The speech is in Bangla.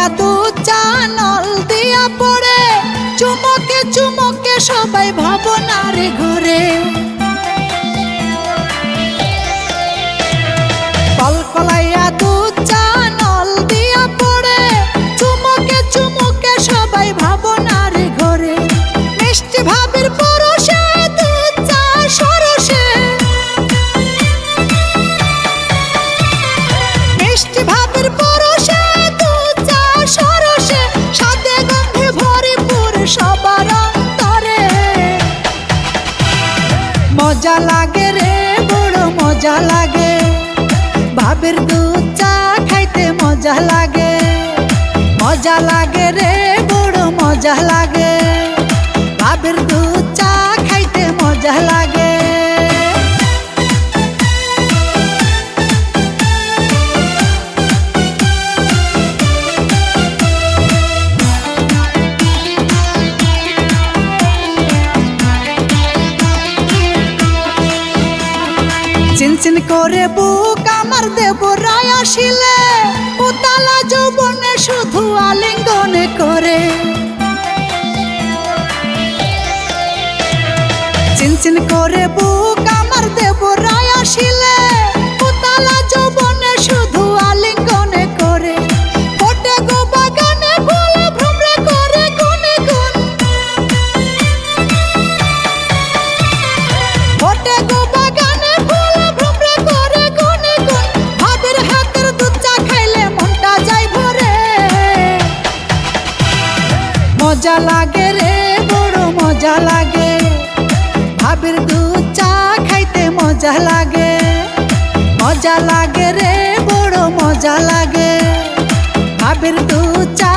কলাইয়া দুধ চা নল দিয়া পড়ে, চুমকে চুমকে সবাই ভাবনার ঘরে। কল কলাইয়া দুধ চা নল দিয়া পড়ে, চুমকে চুমকে সবাই ভাবনার ঘরে। মিষ্টি ভাবের পরশে দুধ চা সরসে, মিষ্টি ভাবের পরশে দুধ চা সরসে, সাথে গন্ধে ভরপুর সবার অন্তরে। মজা লাগে রে বড় মজা লাগে, ভাবের দুধ চা খাইতে মজা লাগে। মজা লাগে রে বড় মজা লাগে, ভাবের দুধ চা খাইতে মজা লাগে। চিনচিন করে বুক আমার দেবরায় আসিলে, উতালা যৌবনে শুধু আলিঙ্গনে করে। চিনচিন করে বুক আমার দেবরায় আসিলে, উতালা যৌবনে শুধু আলিঙ্গনে করে। ফোটে গো বাগানে ফুল ভ্রমরে করে গুনে গুন, ফোটে গো বাগানে ফুল ভ্রমরে করে গুনে গুন। ভাবের হাতের দুধ চা খাইলে মনটা যায় ভরে। মজা লাগে রে বড় মজা লাগে, ভাবের দুধ চা খাইতে মজা লাগে। মজা লাগে রে বড় মজা লাগে, ভাবের দুধ চা